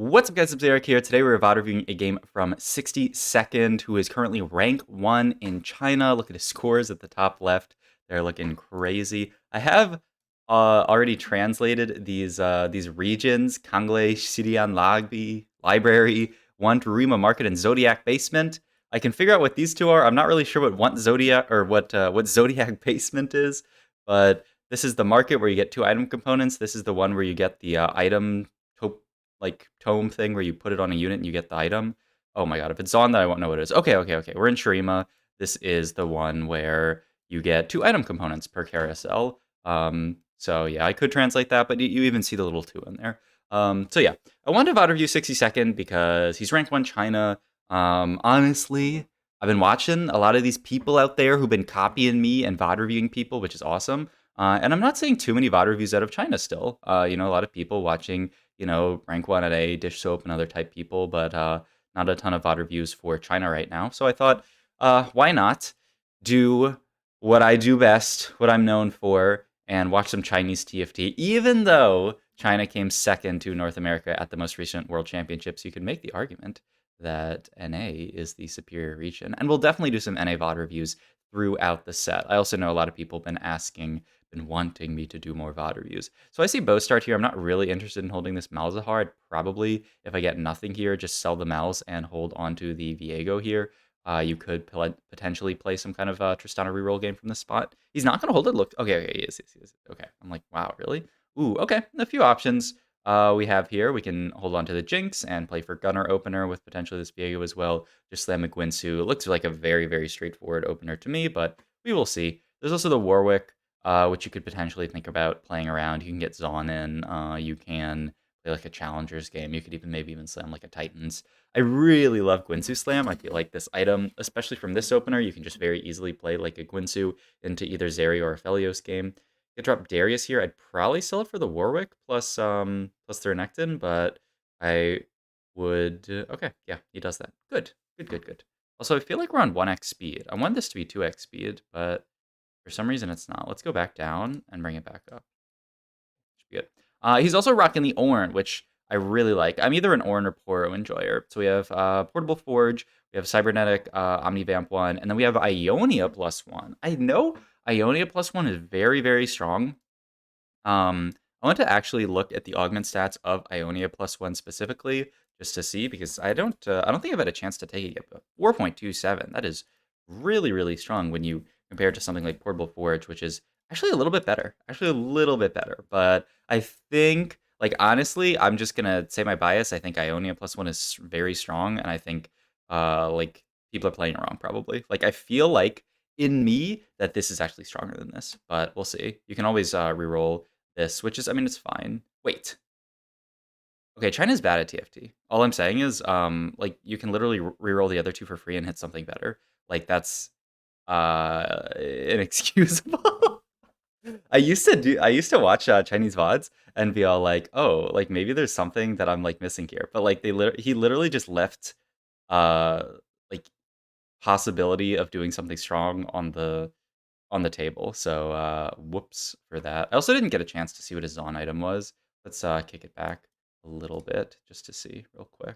What's up, guys? It's Eric here. Today we're VOD reviewing a game from 60 Second, who is currently rank 1 in China. Look at his scores at the top left. They're looking crazy. I have already translated these regions: Kanglei, Xilian Library, Want Rima Market, and Zodiac Basement. I can figure out what these two are. I'm not really sure what Want Zodiac or what Zodiac Basement is, but this is the market where you get 2 item components. This is the one where you get the item tome thing where you put it on a unit and you get the item. Oh my god, if it's on that, I won't know what it is. Okay. We're in Shurima. This is the one where you get 2 item components per carousel. So yeah, I could translate that, but you even see the little 2 in there. So yeah, I wanted to VOD review 60 Second because he's ranked 1 China. Honestly, I've been watching a lot of these people out there who've been copying me and VOD reviewing people, which is awesome. And I'm not seeing too many VOD reviews out of China still. A lot of people watching rank 1 at A, Dish Soap, and other type people, but not a ton of VOD reviews for China right now. So I thought, why not do what I do best, what I'm known for, and watch some Chinese TFT, even though China came second to North America at the most recent World Championships. You could make the argument that NA is the superior region, and we'll definitely do some NA VOD reviews throughout the set. I also know a lot of people have been wanting me to do more VOD reviews. So I see Bow start here. I'm not really interested in holding this Malzahar. I'd probably, if I get nothing here, just sell the Malz and hold onto the Viego here. You could potentially play some kind of Tristana reroll game from this spot. He's not going to hold it. Look, okay, he is. Okay, I'm like, wow, really? Ooh, okay, a few options we have here. We can hold on to the Jinx and play for Gunner opener with potentially this Viego as well. Just slam a Gwinsu. It looks like a very, very straightforward opener to me, but we will see. There's also the Warwick, which you could potentially think about playing around. You can get Zon in. You can play like a Challengers game. You could maybe even slam like a Titans. I really love Gwinsu Slam. I feel like this item, especially from this opener, you can just very easily play like a Gwinsu into either Zeri or Aphelios game. You could drop Darius here. I'd probably sell it for the Warwick plus Threnecton, but I would... okay, yeah, he does that. Good. Also, I feel like we're on 1x speed. I want this to be 2x speed, but for some reason, it's not. Let's go back down and bring it back up. Should be good. He's also rocking the Ornn, which I really like. I'm either an Ornn or Poro enjoyer. So we have Portable Forge, we have Cybernetic Omnivamp 1, and then we have Ionia +1. I know Ionia +1 is very, very strong. I want to actually look at the augment stats of Ionia +1 specifically, just to see, because I don't think I've had a chance to take it yet. But 4.27, that is really, really strong when you compare it to something like Portable Forge, which is actually a little bit better. But I think, like, honestly, I'm just gonna say my bias. I think Ionia +1 is very strong, and I think like people are playing it wrong probably. Like, I feel like in me that this is actually stronger than this, but we'll see. You can always reroll this, which is, I mean, it's fine. Wait. Okay, China's bad at TFT. All I'm saying is, like, you can literally reroll the other 2 for free and hit something better. Like, that's inexcusable. I used to watch Chinese VODs and be all like, oh, like maybe there's something that I'm like missing here. But like he literally just left uh like possibility of doing something strong on the table. So whoops for that. I also didn't get a chance to see what his Zon item was. Let's kick it back a little bit just to see real quick,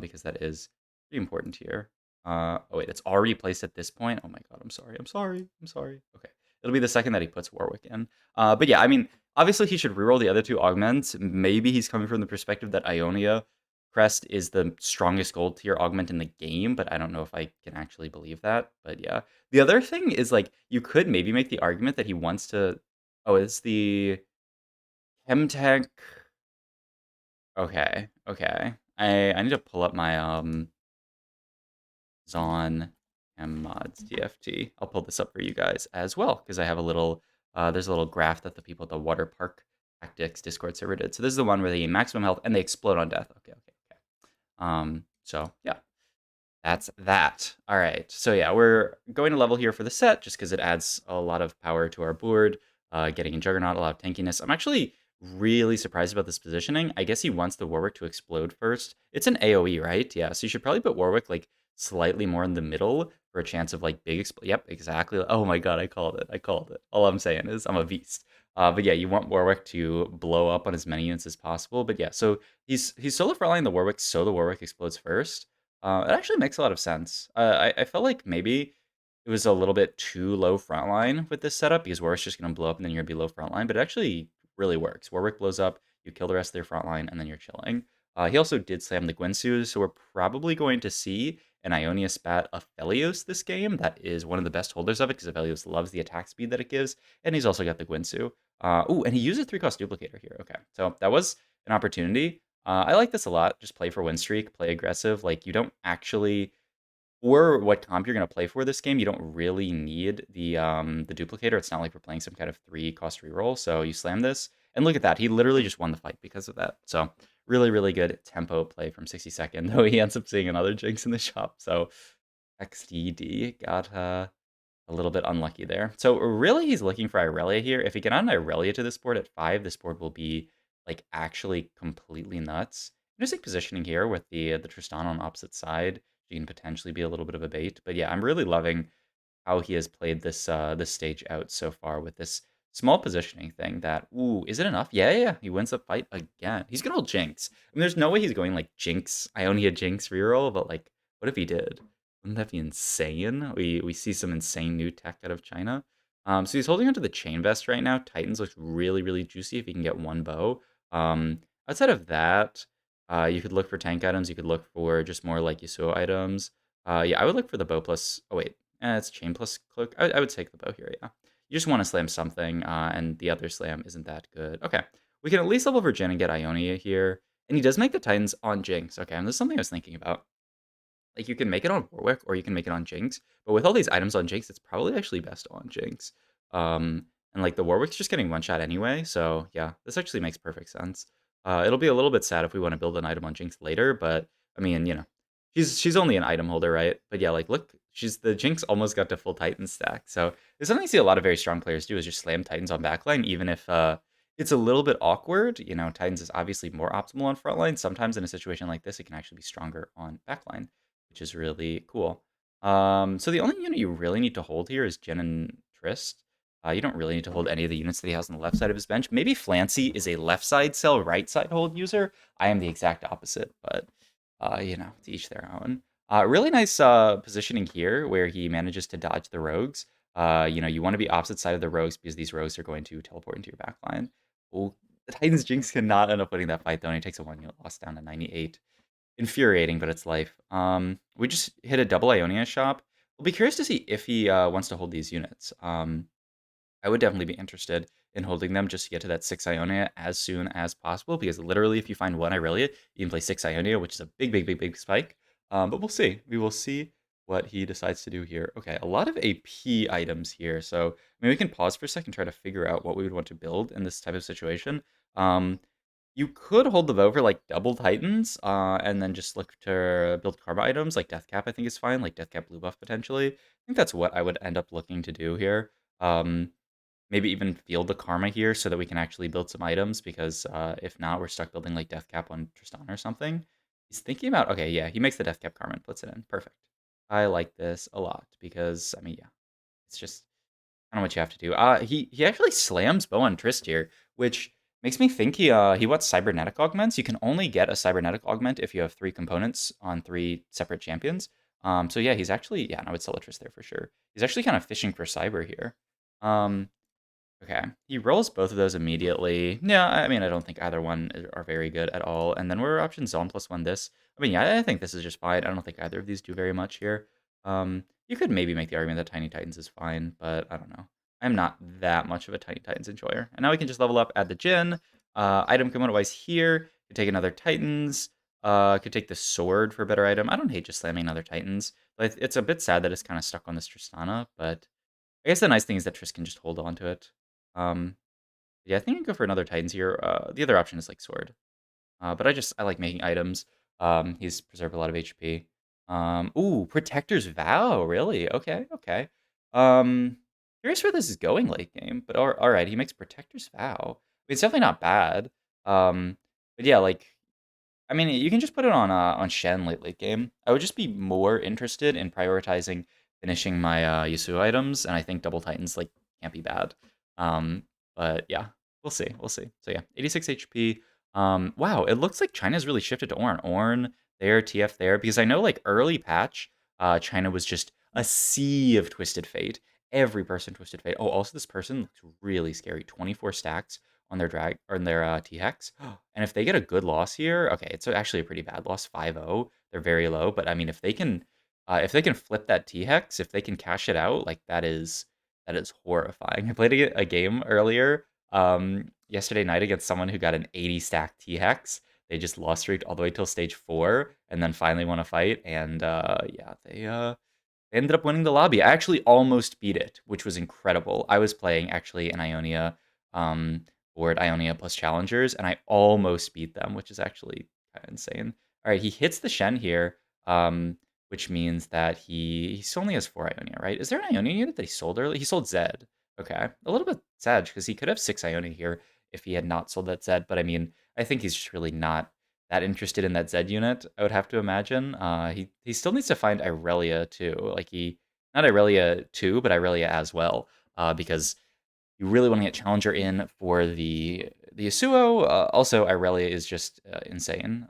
because that is pretty important here. Oh wait, it's already placed at this point. Oh my god, I'm sorry. Okay, it'll be the second that he puts Warwick in. But yeah, I mean, obviously he should reroll the other 2 augments. Maybe he's coming from the perspective that Ionia Crest is the strongest gold tier augment in the game, but I don't know if I can actually believe that. But yeah. The other thing is, like, you could maybe make the argument that he wants to... oh, it's the Chemtech... okay. I need to pull up my Zon Chem Mods TFT. I'll pull this up for you guys as well, because I have a little... there's a little graph that the people at the Water Park Tactics Discord server did. So this is the one where they gain maximum health and they explode on death. Okay. So yeah, that's that. All right. So yeah, we're going to level here for the set just because it adds a lot of power to our board. Getting in Juggernaut, a lot of tankiness. I'm actually really surprised about this positioning. I guess he wants the Warwick to explode first. It's an AoE, right? Yeah, so you should probably put Warwick like slightly more in the middle for a chance of like big Yep, exactly. Oh my god, I called it. All I'm saying is I'm a beast. But yeah, you want Warwick to blow up on as many units as possible. But yeah, so he's solo frontline the Warwick, so the Warwick explodes first. It actually makes a lot of sense. I felt like maybe it was a little bit too low frontline with this setup because Warwick's just going to blow up and then you're going to be low frontline. But it actually really works. Warwick blows up, you kill the rest of their frontline, and then you're chilling. He also did slam the Gwynsu, so we're probably going to see an Ionia Spat Aphelios this game. That is one of the best holders of it because Aphelios loves the attack speed that it gives, and he's also got the Gwynsu. Ooh, and he uses 3-cost duplicator here. Okay, so that was an opportunity. I like this a lot. Just play for win streak, play aggressive. Like, you don't actually, for what comp you're going to play for this game, you don't really need the duplicator. It's not like we're playing some kind of 3-cost reroll. So you slam this, and look at that. He literally just won the fight because of that. So really, really good tempo play from 60-second, though he ends up seeing another Jinx in the shop. So XDD got a little bit unlucky there. So really, he's looking for Irelia here. If he can add an Irelia to this board at 5, this board will be like actually completely nuts. Interesting positioning here with the Tristan on opposite side. She can potentially be a little bit of a bait. But yeah, I'm really loving how he has played this stage out so far with this small positioning thing that, ooh, is it enough? Yeah, yeah, he wins the fight again. He's gonna hold Jinx. I mean, there's no way he's going like Jinx, Ionia Jinx reroll, but like, what if he did? Wouldn't that be insane? We see some insane new tech out of China. So he's holding onto the chain vest right now. Titans looks really, really juicy if he can get one bow. Outside of that, you could look for tank items. You could look for just more like Yasuo items. Yeah, I would look for the bow plus. Oh wait, it's chain plus cloak. I would take the bow here. Yeah, you just want to slam something, and the other slam isn't that good. Okay, we can at least level Virgin and get Ionia here, and he does make the Titans on Jinx. Okay, and this is something I was thinking about. Like, you can make it on Warwick or you can make it on Jinx, but with all these items on Jinx, it's probably actually best on Jinx. And like the Warwick's just getting one shot anyway, so yeah, this actually makes perfect sense. It'll be a little bit sad if we want to build an item on Jinx later, but I mean, she's only an item holder, right? But yeah, like look, she's the Jinx almost got to full Titan stack. So there's something I see a lot of very strong players do is just slam Titans on backline, even if it's a little bit awkward. Titans is obviously more optimal on frontline. Sometimes in a situation like this, it can actually be stronger on backline, which is really cool. So the only unit you really need to hold here is Jhin and Trist. You don't really need to hold any of the units that he has on the left side of his bench. Maybe Flancy is a left side sell, right side hold user. I am the exact opposite, but to each their own. Really nice positioning here where he manages to dodge the rogues. You want to be opposite side of the rogues because these rogues are going to teleport into your backline. Oh, the Titans Jinx cannot end up winning that fight though, and he takes a 1 unit loss down to 98. Infuriating, but it's life. We just hit a double Ionia shop. We'll be curious to see if he wants to hold these units. I would definitely be interested in holding them just to get to that 6 Ionia as soon as possible, because literally if you find 1 Irelia, you can play 6 Ionia, which is a big, big, big, big spike. But we'll see. We will see what he decides to do here. Okay, a lot of AP items here. So maybe we can pause for a second and try to figure out what we would want to build in this type of situation. You could hold the vote for like double Titans, and then just look to build karma items. Like Deathcap, I think is fine. Like Deathcap blue buff potentially. I think that's what I would end up looking to do here. Maybe even field the karma here so that we can actually build some items, because if not, we're stuck building like Deathcap on Tristan or something. He's thinking about, okay, yeah, he makes the Deathcap karma and puts it in. Perfect. I like this a lot because, I mean, yeah, it's just, I don't know what you have to do. He actually slams Bow on Trist here, which makes me think he wants cybernetic augments. You can only get a cybernetic augment if you have 3 components on 3 separate champions. So yeah, he's actually, yeah, no, it's Trist there for sure. He's actually kind of fishing for cyber here. Okay, he rolls both of those immediately. Yeah, I mean, I don't think either one are very good at all. And then we're option zone +1 this. I mean, yeah, I think this is just fine. I don't think either of these do very much here. You could maybe make the argument that Tiny Titans is fine, but I don't know. I'm not that much of a Tiny Titans enjoyer. And now we can just level up, add the Jhin. Item component-wise here, could take another Titans. Could take the sword for a better item. I don't hate just slamming another Titans. But it's a bit sad that it's kind of stuck on this Tristana, but I guess the nice thing is that Triss can just hold on to it. Um, yeah, I think I can go for another Titans here. The other option is like Sword. But I like making items. He's preserved a lot of HP. Ooh, Protector's Vow, really? Okay, okay. Curious where this is going late game, but all right, he makes Protector's Vow. I mean, it's definitely not bad. But yeah, like, I mean, you can just put it on Shen late game. I would just be more interested in prioritizing finishing my Yasuo items, and I think Double Titans like can't be bad. Um, But yeah, we'll see. We'll see. So yeah, 86 HP. Wow, it looks like China's really shifted to Ornn. Ornn there, TF there, because I know like early patch, China was just a sea of Twisted Fate. Every person Twisted Fate. Oh, also this person looks really scary. 24 stacks on their drag or on their T hex. And if they get a good loss here, okay, it's actually a pretty bad loss, 5-0. They're very low, but I mean if they can flip that T hex, if they can cash it out, like that is horrifying. I played a game earlier yesterday night against someone who got an 80 stack T hex. They just lost streaked all the way till stage 4 and then finally won a fight. And yeah, they ended up winning the lobby. I actually almost beat it, which was incredible. I was playing actually an Ionia um, board, Ionia plus challengers, and I almost beat them, which is actually kind of insane. All right, he hits the Shen here, which means that he still only has 4 Ionia, right? Is there an Ionia unit that he sold early? He sold Zed. Okay, a little bit sad because he could have 6 Ionia here if he had not sold that Zed, but I mean, I think he's just really not that interested in that Zed unit, I would have to imagine. He still needs to find Irelia too. Like not Irelia 2, but Irelia as well. Because you really want to get Challenger in for the Yasuo. Also, Irelia is just insane.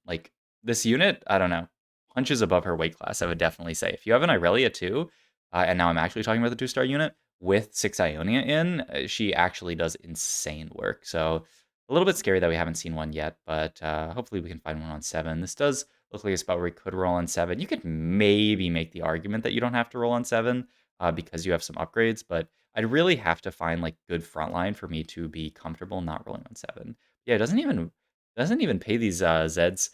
Like this unit, I don't know, punches above her weight class. I would definitely say if you have an Irelia 2, and now I'm actually talking about the 2-star unit with 6 Ionia in, she actually does insane work. So a little bit scary that we haven't seen one yet, but hopefully we can find one on 7. This does look like a spot where we could roll on 7. You could maybe make the argument that you don't have to roll on 7 because you have some upgrades, but I'd really have to find like good frontline for me to be comfortable not rolling on 7. Yeah, it doesn't even pay these Zeds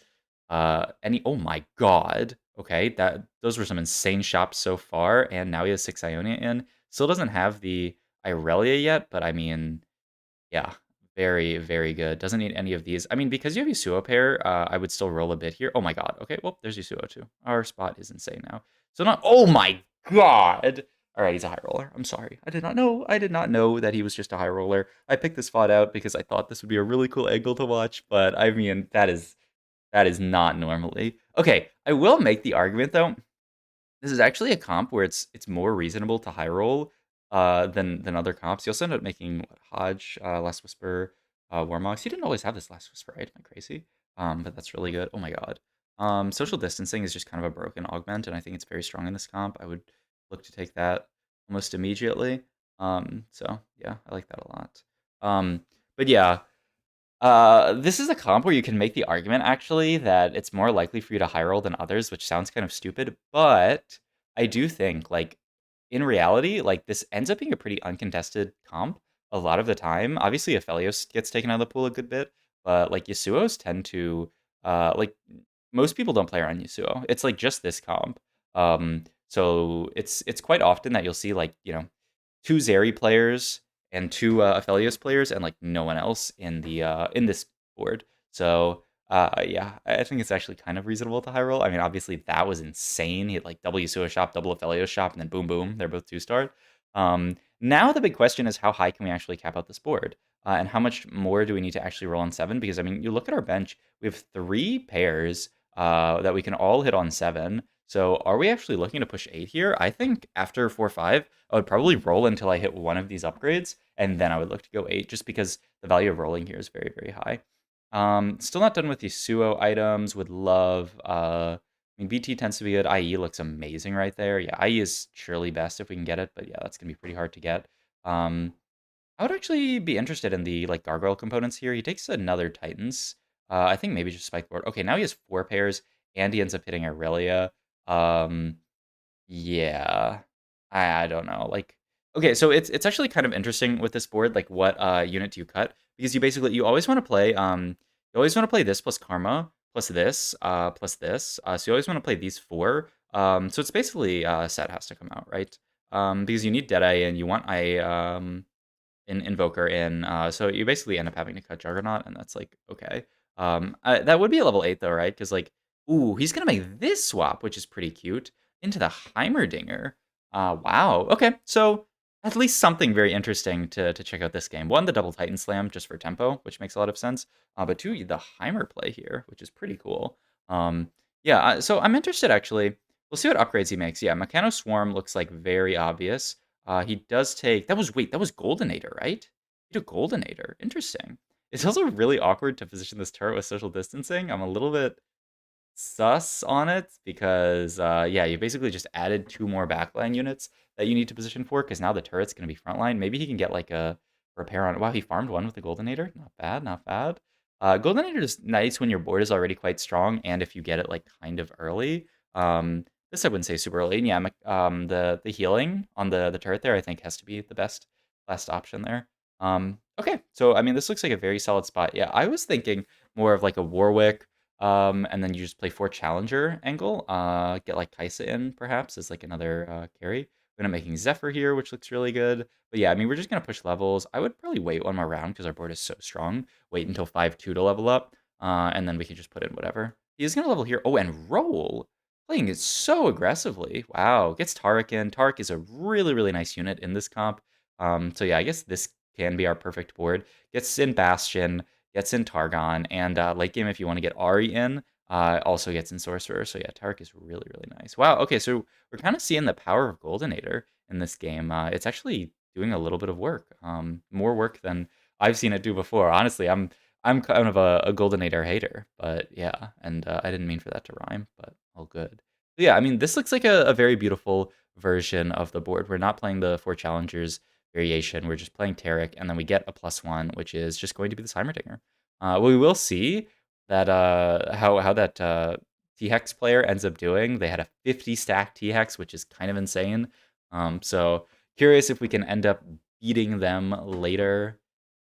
any. Oh my god. Okay, those were some insane shops so far, and now he has 6 Ionia in. Still doesn't have the Irelia yet, but I mean, yeah, very, very good. Doesn't need any of these. I mean, because you have Yasuo pair, I would still roll a bit here. Oh my god. Okay, well, there's Yasuo too. Our spot is insane now. So not. Oh my god. All right, he's a high roller. I'm sorry. I did not know. I did not know that he was just a high roller. I picked this spot out because I thought this would be a really cool angle to watch, but I mean, that is not normally. Okay, I will make the argument though. This is actually a comp where it's more reasonable to high roll than other comps. You also end up making what, Hodge, Last Whisper, Warmox. He didn't always have this Last Whisper, right? Am I crazy? But that's really good. Oh my god. Social distancing is just kind of a broken augment, and I think it's very strong in this comp. I would look to take that almost immediately. So yeah, I like that a lot. But yeah, this is a comp where you can make the argument actually that it's more likely for you to high roll than others, which sounds kind of stupid, but I do think like in reality, like this ends up being a pretty uncontested comp a lot of the time. Obviously, Aphelios gets taken out of the pool a good bit, but like Yasuo's tend to like most people don't play around Yasuo. It's like just this comp. So it's quite often that you'll see like, 2 Zeri players and 2 Aphelios players and like no one else in this board. So yeah, I think it's actually kind of reasonable to high roll. I mean, obviously that was insane. He had like double Yasuo shop, double Aphelios shop, and then boom boom, they're both 2-star. Now the big question is how high can we actually cap out this board? And how much more do we need to actually roll on 7? Because I mean, you look at our bench, we have 3 pairs that we can all hit on 7. So are we actually looking to push 8 here? I think after 4-5, I would probably roll until I hit one of these upgrades, and then I would look to go 8, just because the value of rolling here is very, very high. Still not done with these Suo items. Would love. I mean, BT tends to be good. IE looks amazing right there. Yeah, IE is surely best if we can get it, but yeah, that's gonna be pretty hard to get. I would actually be interested in the like gargoyle components here. He takes another Titans. I think maybe just spike board. Okay, now he has 4 pairs, and he ends up hitting Aurelia. Um, yeah. I don't know. Like, okay, so it's actually kind of interesting with this board, like what unit do you cut? Because you always want to play this plus Karma plus this plus this. So you always want to play these 4. So it's basically set has to come out, right? Because you need Deadeye and you want Invoker in. So you basically end up having to cut Juggernaut, and that's like okay. That would be a level 8 though, right? Because like, ooh, he's gonna make this swap, which is pretty cute, into the Heimerdinger. Wow. Okay, so at least something very interesting to check out this game. 1, the double Titan Slam just for tempo, which makes a lot of sense. But 2, the Heimer play here, which is pretty cool. Yeah. So I'm interested actually. We'll see what upgrades he makes. Yeah, Mechano Swarm looks like very obvious. He does take that was Goldenator, right? You do Goldenator. Interesting. It's also really awkward to position this turret with social distancing. I'm a little bit sus on it because yeah, you basically just added 2 more backline units that you need to position for because now the turret's going to be frontline. Maybe he can get like a repair on it. Wow, he farmed one with the Goldenator. Not bad, not bad. Goldenator is nice when your board is already quite strong and if you get it like kind of early. This I wouldn't say super early. And yeah, the healing on the turret there I think has to be the best option there. Okay, so I mean this looks like a very solid spot. Yeah, I was thinking more of like a Warwick and then you just play 4 challenger angle. Get like Kaisa in perhaps as like another carry. We're not making Zephyr here, which looks really good. But yeah, I mean, we're just gonna push levels. I would probably wait 1 more round because our board is so strong. Wait until 5-2 to level up, and then we can just put in whatever. He's gonna level here. Oh, and roll. Playing it so aggressively. Wow, gets Taric in. Taric is a really, really nice unit in this comp. So yeah, I guess this can be our perfect board. Gets in Bastion, gets in Targon, and late game if you want to get Ari in, also gets in Sorcerer. So yeah, Tarek is really, really nice. Wow, okay, so we're kind of seeing the power of Goldenator in this game. It's actually doing a little bit of work, more work than I've seen it do before. Honestly, I'm kind of a Goldenator hater, but yeah, and I didn't mean for that to rhyme, but all good. But yeah, I mean, this looks like a very beautiful version of the board. We're not playing the 4 challengers variation. We're just playing Tarek, and then we get a +1, which is just going to be the Heimerdinger. We will see that how that T-Hex player ends up doing. They had a 50 stack T-Hex, which is kind of insane. So curious if we can end up beating them later.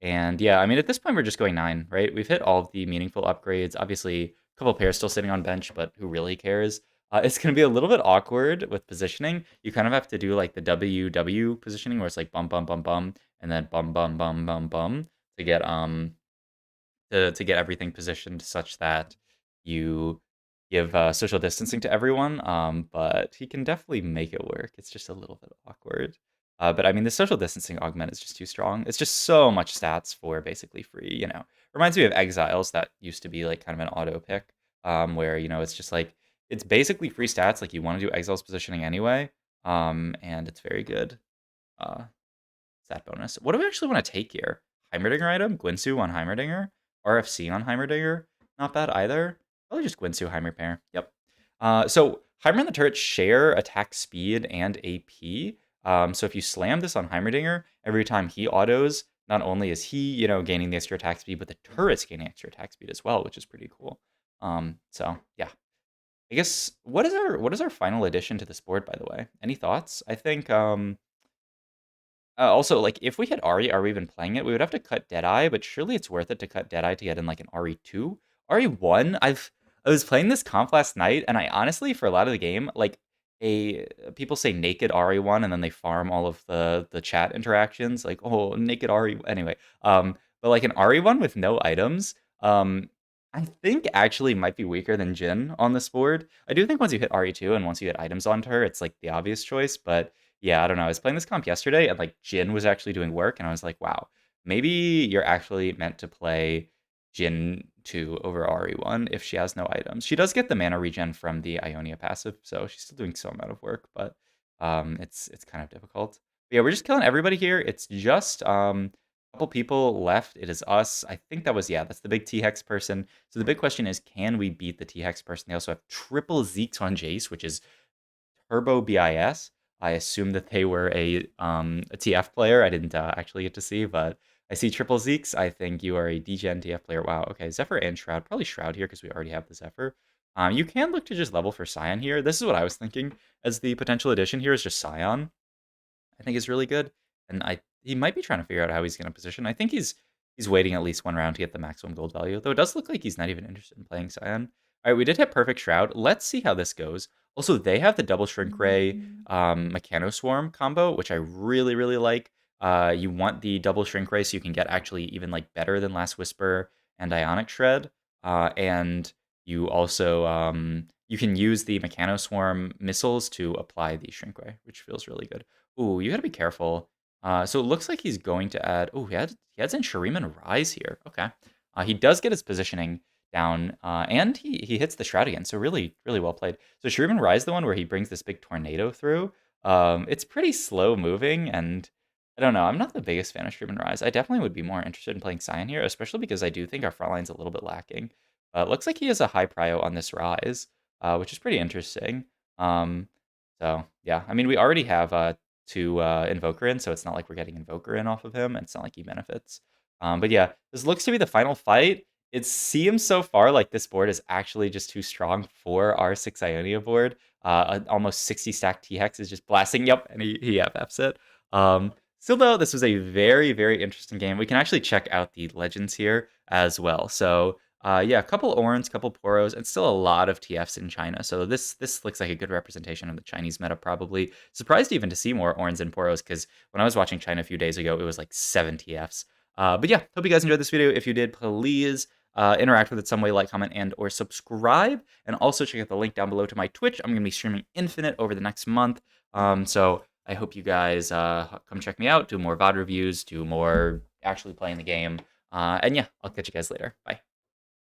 And yeah, I mean, at this point, we're just going 9, right? We've hit all of the meaningful upgrades. Obviously, a couple pairs still sitting on bench, but who really cares? It's going to be a little bit awkward with positioning. You kind of have to do like the WW positioning where it's like bum, bum, bum, bum, and then bum, bum, bum, bum, bum to get to get everything positioned such that you give social distancing to everyone. But he can definitely make it work. It's just a little bit awkward. But I mean, the social distancing augment is just too strong. It's just so much stats for basically free. Reminds me of Exiles that used to be like kind of an auto pick, where it's just like it's basically free stats. Like you want to do Exiles positioning anyway, and it's very good. Uh, Stat bonus. What do we actually want to take here? Heimerdinger item? Gwynsu on Heimerdinger? RFC on Heimerdinger? Not bad either. Probably just Gwynsu Heimer pair. Yep. So Heimer and the turret share attack speed and AP. So if you slam this on Heimerdinger, every time he autos, not only is he, gaining the extra attack speed, but the turret's gaining extra attack speed as well, which is pretty cool. So yeah. I guess what is our final addition to this board, by the way? Any thoughts? I think also, like, if we hit Ari, are we even playing it? We would have to cut Deadeye, but surely it's worth it to cut Deadeye to get in, like, an RE2? RE1, I was playing this comp last night, and I honestly, for a lot of the game, like, people say naked RE1, and then they farm all of the chat interactions, like, oh, naked RE... Anyway, but, like, an RE1 with no items, I think actually might be weaker than Jin on this board. I do think once you hit RE2 and once you get items onto her, it's, like, the obvious choice, but yeah, I don't know. I was playing this comp yesterday and like Jin was actually doing work and I was like, wow, maybe you're actually meant to play Jin 2 over RE1 if she has no items. She does get the mana regen from the Ionia passive, so she's still doing some amount of work, but it's kind of difficult. But yeah, we're just killing everybody here. It's just a couple people left. It is us. I think that was, yeah, that's the big T-Hex person. So the big question is, can we beat the T-Hex person? They also have triple Zeeks on Jace, which is Turbo BIS. I assume that they were a TF player. I didn't actually get to see, but I see triple Zeeks. I think you are a DGen TF player. Wow. Okay, Zephyr and Shroud. Probably Shroud here because we already have the Zephyr. You can look to just level for Scion here. This is what I was thinking as the potential addition here is just Scion. I think is really good. And he might be trying to figure out how he's going to position. I think he's waiting at least 1 round to get the maximum gold value. Though it does look like he's not even interested in playing Scion. All right, we did hit Perfect Shroud. Let's see how this goes. Also, they have the double Shrink Ray Mechano Swarm combo, which I really, really like. You want the double Shrink Ray so you can get actually even like better than Last Whisper and Ionic Shred. And you also you can use the Mechano Swarm missiles to apply the Shrink Ray, which feels really good. Ooh, you gotta be careful. So it looks like he's going to add. Oh, he adds in Shuriman Rise here. Okay. He does get his positioning down, and he hits the Shroud again. So really, really well played. So Shuriman Rise, the one where he brings this big tornado through. It's pretty slow moving, and I don't know. I'm not the biggest fan of Stream Rise. I definitely would be more interested in playing Cyan here, especially because I do think our front line's a little bit lacking. It looks like he has a high prio on this Rise, which is pretty interesting. Um, so yeah, I mean, we already have two Invoker in, so it's not like we're getting Invoker in off of him, and it's not like he benefits. But yeah, this looks to be the final fight. It seems so far like this board is actually just too strong for our 6 Ionia board. An almost 60 stack T-Hex is just blasting, yep, and he FFs it. Still, though, this was a very, very interesting game. We can actually check out the legends here as well. So, yeah, a couple Orns, couple Poros, and still a lot of TFs in China. So this looks like a good representation of the Chinese meta, probably. Surprised even to see more Orns and Poros, because when I was watching China a few days ago, it was like 7 TFs. But yeah, hope you guys enjoyed this video. If you did, please interact with it some way, like, comment, and or subscribe. And also check out the link down below to my Twitch. I'm going to be streaming Infinite over the next month. So I hope you guys come check me out, do more VOD reviews, do more actually playing the game. And yeah, I'll catch you guys later. Bye.